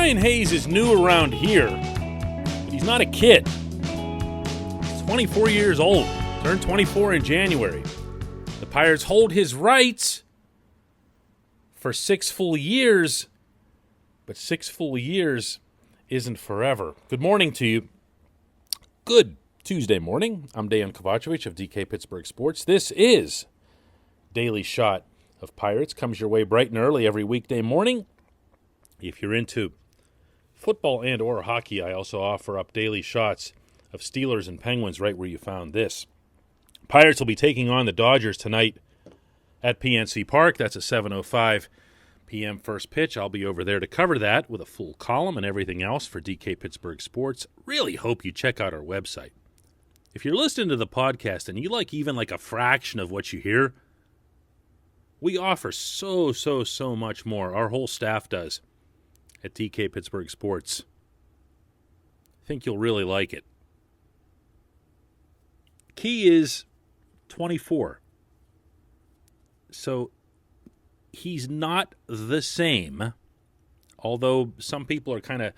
Ryan Hayes is new around here, but he's not a kid. He's 24 years old, turned 24 in January. The Pirates hold his rights for 6 full years, but 6 full years isn't forever. Good morning to you. Good Tuesday morning. I'm Dejan Kovacevic of DK Pittsburgh Sports. This is Daily Shot of Pirates. Comes your way bright and early every weekday morning. If you're into football and or hockey, I also offer up daily shots of Steelers and Penguins right where you found this. Pirates will be taking on the Dodgers tonight at PNC Park. That's a 7:05 p.m. first pitch. I'll be over there to cover that with a full column and everything else for DK Pittsburgh Sports. Really hope you check out our website. If you're listening to the podcast and you like even like a fraction of what you hear, we offer so much more. Our whole staff does at DK Pittsburgh Sports. I think you'll really like it. Key is 24. So he's not the same, although some people are kind of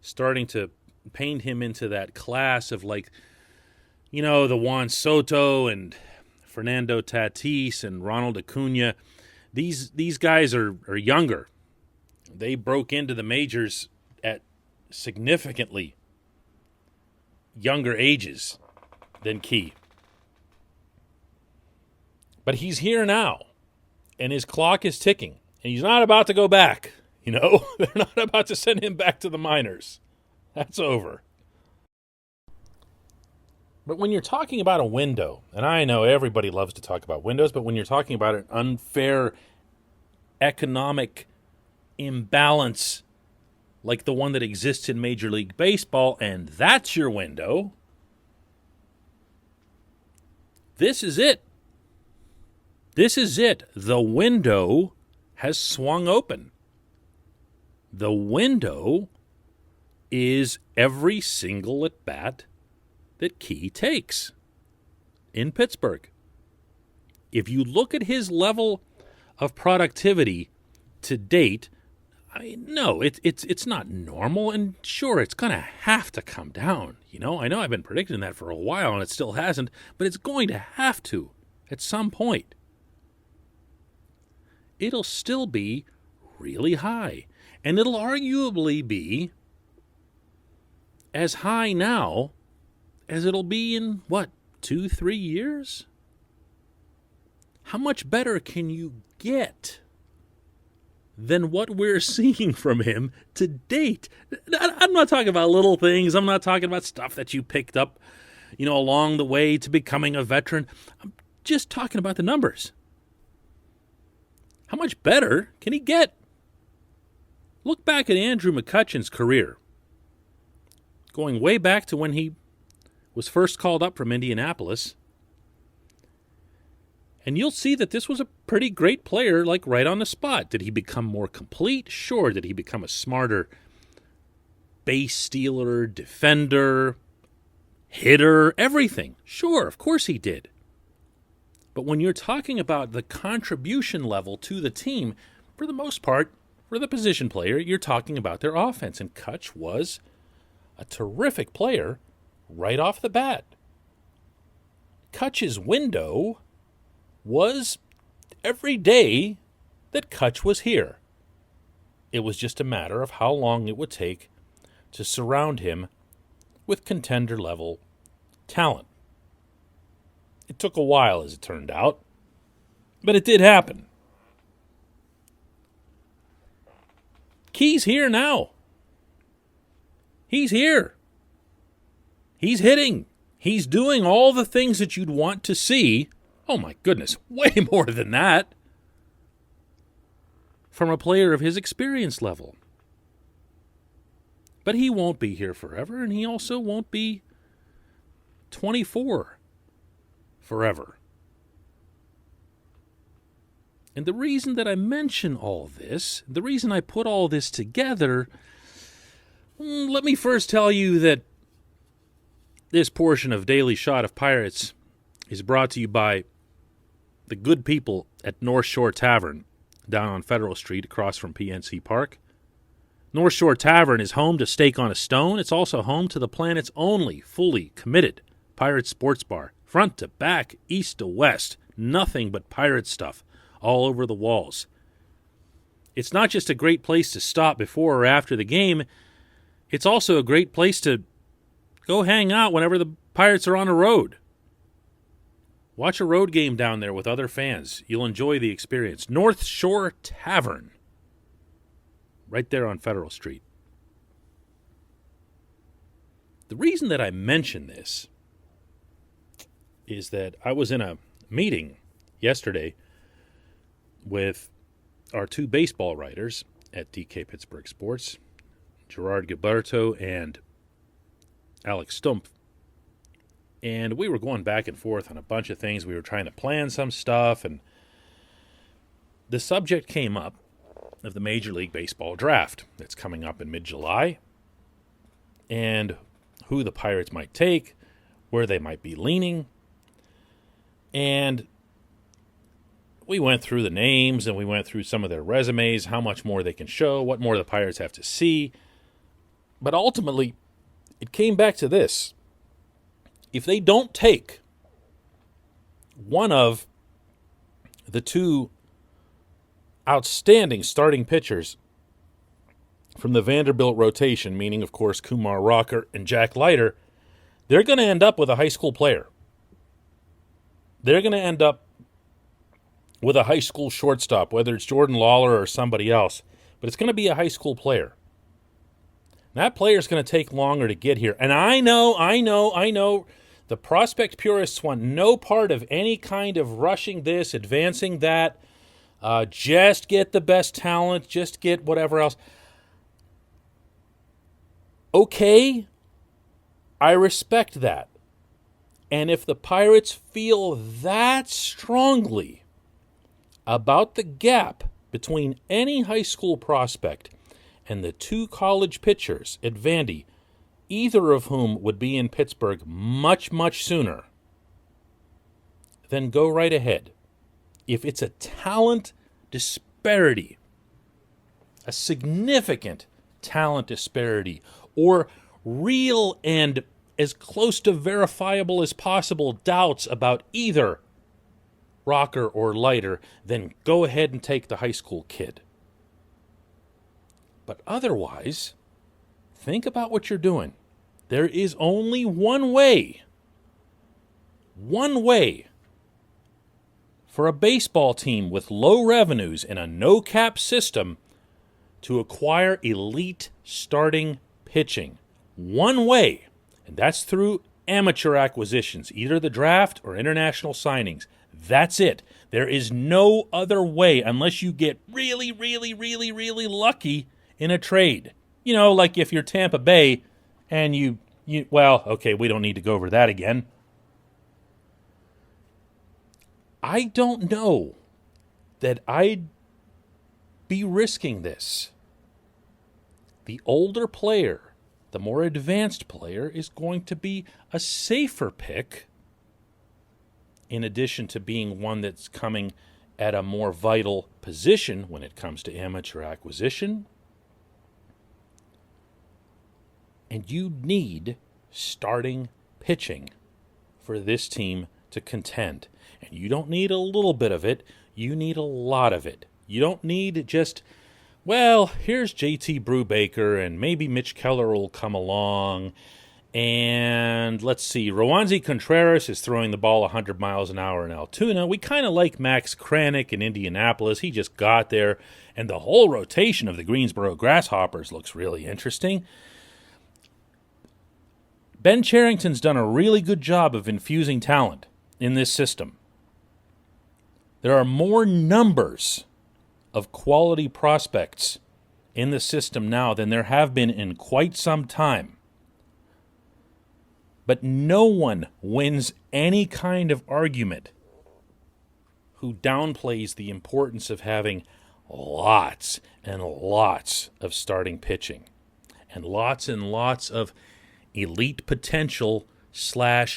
starting to paint him into that class of like, you know, the Juan Soto and Fernando Tatis and Ronald Acuna. These guys are younger. They broke into the majors at significantly younger ages than Key. But he's here now, and his clock is ticking, and he's not about to go back. You know, they're not about to send him back to the minors. That's over. But when you're talking about a window, and I know everybody loves to talk about windows, but when you're talking about an unfair economic imbalance like the one that exists in Major League Baseball, and that's your window, this is it. This is it. The window has swung open. The window is every single at-bat that Key takes in Pittsburgh. If you look at his level of productivity to date, I mean, no, it's not normal, and sure, it's going to have to come down. You know I've been predicting that for a while, and it still hasn't, but it's going to have to at some point. It'll still be really high, and it'll arguably be as high now as it'll be in, 2-3 years? How much better can you get than what we're seeing from him to date? I'm not talking about little things. I'm not talking about stuff that you picked up, along the way to becoming a veteran. I'm just talking about the numbers. How much better can he get? Look back at Andrew McCutchen's career, going way back to when he was first called up from Indianapolis, and you'll see that this was a pretty great player, like right on the spot. Did he become more complete? Sure. Did he become a smarter base stealer, defender, hitter, everything? Sure, of course he did. But when you're talking about the contribution level to the team, for the most part, for the position player, you're talking about their offense. And Kutch was a terrific player right off the bat. Kutch's window was every day that Kutch was here. It was just a matter of how long it would take to surround him with contender-level talent. It took a while, as it turned out, but it did happen. Key's here now. He's here. He's hitting. He's doing all the things that you'd want to see. Oh my goodness, way more than that from a player of his experience level. But he won't be here forever, and he also won't be 24 forever. And the reason that I mention all this, the reason I put all this together, let me first tell you that this portion of Daily Shot of Pirates is brought to you by the good people at North Shore Tavern down on Federal Street across from PNC Park. North Shore Tavern is home to Steak on a Stone. It's also home to the planet's only fully committed Pirate Sports Bar. Front to back, east to west, nothing but pirate stuff all over the walls. It's not just a great place to stop before or after the game. It's also a great place to go hang out whenever the Pirates are on the road. Watch a road game down there with other fans. You'll enjoy the experience. North Shore Tavern, right there on Federal Street. The reason that I mention this is that I was in a meeting yesterday with our two baseball writers at DK Pittsburgh Sports, Gerard Gilberto and Alex Stumpf. And we were going back and forth on a bunch of things. We were trying to plan some stuff, and the subject came up of the Major League Baseball draft that's coming up in mid-July, and who the Pirates might take, where they might be leaning. And we went through the names, and we went through some of their resumes, how much more they can show, what more the Pirates have to see. But ultimately, it came back to this. If they don't take one of the two outstanding starting pitchers from the Vanderbilt rotation, meaning, of course, Kumar Rocker and Jack Leiter, they're going to end up with a high school player. They're going to end up with a high school shortstop, whether it's Jordan Lawler or somebody else. But it's going to be a high school player. That player's going to take longer to get here. And I know, the prospect purists want no part of any kind of rushing this, advancing that. Just get the best talent, just get whatever else. Okay, I respect that. And if the Pirates feel that strongly about the gap between any high school prospect and the two college pitchers at Vandy, either of whom would be in Pittsburgh much, much sooner, then go right ahead. If it's a talent disparity, a significant talent disparity, or real and as close to verifiable as possible doubts about either Rocker or Leiter, then go ahead and take the high school kid. But otherwise, think about what you're doing. There is only one way for a baseball team with low revenues and a no-cap system to acquire elite starting pitching. One way, and that's through amateur acquisitions, either the draft or international signings. That's it. There is no other way unless you get really, really, really, really lucky in a trade. You know, like if you're Tampa Bay and you well, okay, we don't need to go over that again. I don't know that I'd be risking this. The older player, the more advanced player, is going to be a safer pick, in addition to being one that's coming at a more vital position when it comes to amateur acquisition. And you need starting pitching for this team to contend. And you don't need a little bit of it. You need a lot of it. You don't need just, well, here's JT Brubaker and maybe Mitch Keller will come along. And let's see, Rowanzi Contreras is throwing the ball 100 miles an hour in Altoona. We kind of like Max Kranick in Indianapolis. He just got there. And the whole rotation of the Greensboro Grasshoppers looks really interesting. Ben Cherington's done a really good job of infusing talent in this system. There are more numbers of quality prospects in the system now than there have been in quite some time. But no one wins any kind of argument who downplays the importance of having lots and lots of starting pitching and lots of elite potential /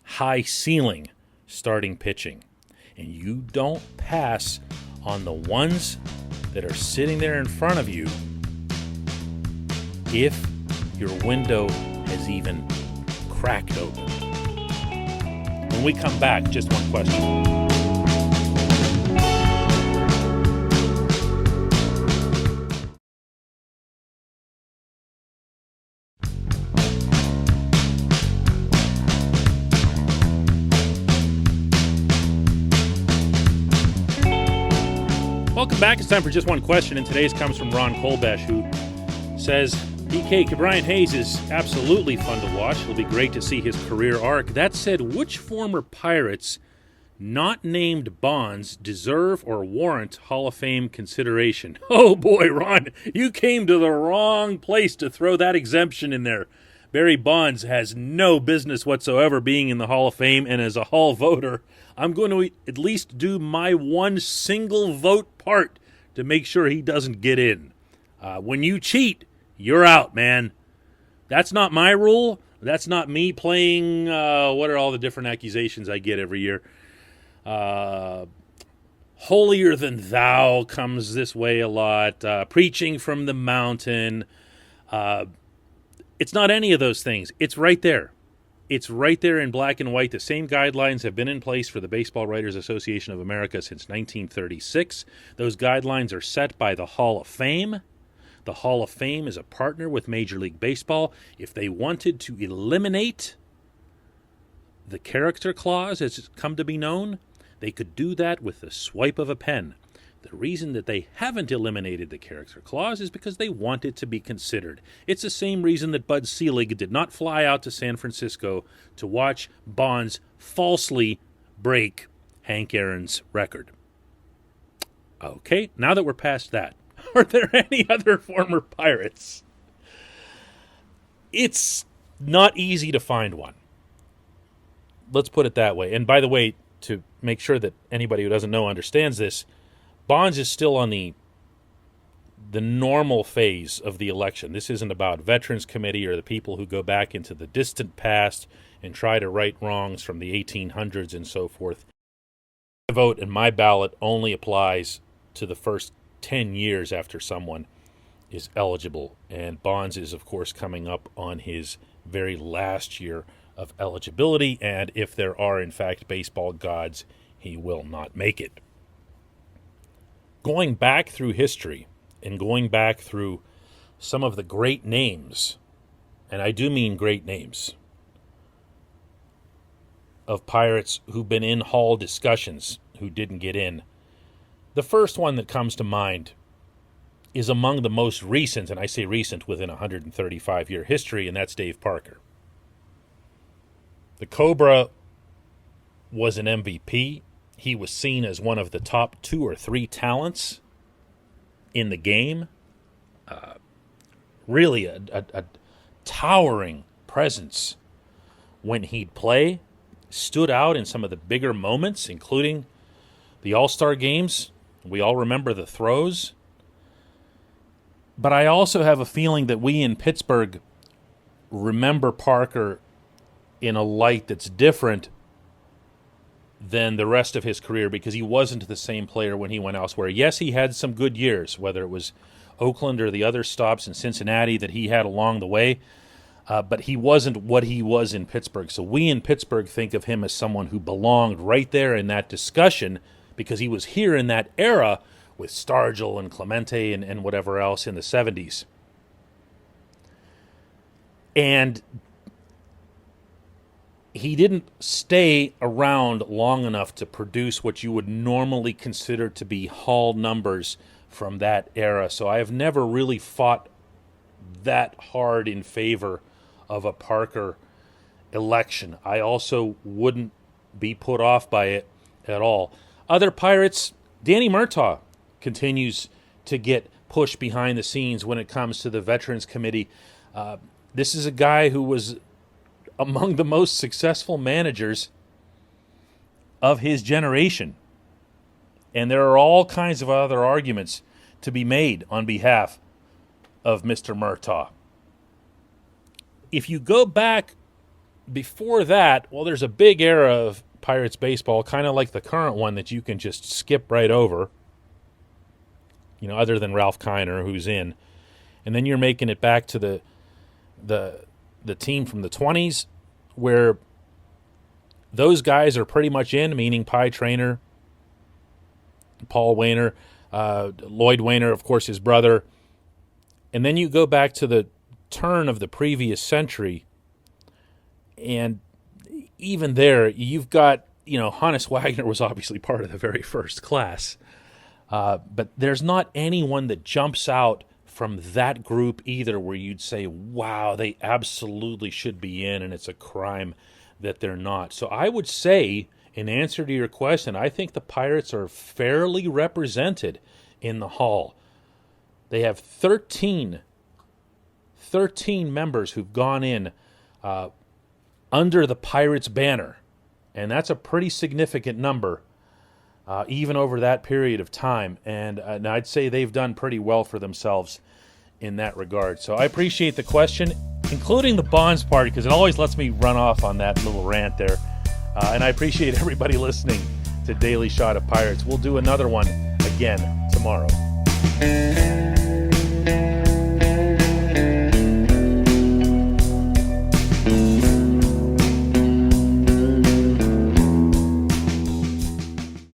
high ceiling starting pitching. And you don't pass on the ones that are sitting there in front of you if your window has even cracked open. When we come back, just one question. Welcome back. It's time for just one question, and today's comes from Ron Kolbesh, who says, DK, Brian Hayes is absolutely fun to watch. It'll be great to see his career arc. That said, which former Pirates not named Bonds deserve or warrant Hall of Fame consideration? Oh boy, Ron, you came to the wrong place to throw that exemption in there. Barry Bonds has no business whatsoever being in the Hall of Fame, and as a Hall voter, I'm going to at least do my one single vote part to make sure he doesn't get in. When you cheat, you're out, man. That's not my rule. That's not me playing, what are all the different accusations I get every year? Holier than thou comes this way a lot. Preaching from the mountain. It's not any of those things. It's right there. It's right there in black and white. The same guidelines have been in place for the Baseball Writers Association of America since 1936. Those guidelines are set by the Hall of Fame. The Hall of Fame is a partner with Major League Baseball. If they wanted to eliminate the character clause, as it's come to be known, they could do that with the swipe of a pen. The reason that they haven't eliminated the character clause is because they want it to be considered. It's the same reason that Bud Selig did not fly out to San Francisco to watch Bonds falsely break Hank Aaron's record. Okay, now that we're past that, are there any other former Pirates? It's not easy to find one. Let's put it that way. And by the way, to make sure that anybody who doesn't know understands this, Bonds is still on the normal phase of the election. This isn't about Veterans Committee or the people who go back into the distant past and try to right wrongs from the 1800s and so forth. My vote and my ballot only applies to the first 10 years after someone is eligible. And Bonds is, of course, coming up on his very last year of eligibility. And if there are, in fact, baseball gods, he will not make it. Going back through history and going back through some of the great names, and I do mean great names, of Pirates who've been in Hall discussions who didn't get in, the first one that comes to mind is among the most recent, and I say recent within 135-year history, and that's Dave Parker. The Cobra was an MVP. He was seen as one of the top 2 or 3 talents in the game. Really a towering presence when he'd play. Stood out in some of the bigger moments, including the All-Star games. We all remember the throws. But I also have a feeling that we in Pittsburgh remember Parker in a light that's different than the rest of his career because he wasn't the same player when he went elsewhere. Yes, he had some good years, whether it was Oakland or the other stops in Cincinnati that he had along the way, but he wasn't what he was in Pittsburgh. So we in Pittsburgh think of him as someone who belonged right there in that discussion because he was here in that era with Stargell and Clemente and whatever else in the 70s. And he didn't stay around long enough to produce what you would normally consider to be Hall numbers from that era. So I have never really fought that hard in favor of a Parker election. I also wouldn't be put off by it at all. Other Pirates, Danny Murtaugh continues to get pushed behind the scenes when it comes to the Veterans Committee. This is a guy who was among the most successful managers of his generation. And there are all kinds of other arguments to be made on behalf of Mr. Murtaugh. If you go back before that, well, there's a big era of Pirates baseball, kind of like the current one that you can just skip right over, other than Ralph Kiner, who's in. And then you're making it back to the team from the 20s, where those guys are pretty much in, meaning Pie Traynor, Paul Wainer, Lloyd Wainer, of course, his brother. And then you go back to the turn of the previous century, and even there, you've got, Hannes Wagner was obviously part of the very first class. But there's not anyone that jumps out from that group either where you'd say, wow, they absolutely should be in, and it's a crime that they're not. So I would say, in answer to your question, I think the Pirates are fairly represented in the Hall. They have 13 members who've gone in under the Pirates banner, and that's a pretty significant number, even over that period of time. And I'd say they've done pretty well for themselves in that regard. So I appreciate the question, including the Bonds part, because it always lets me run off on that little rant there. And I appreciate everybody listening to Daily Shot of Pirates. We'll do another one again tomorrow.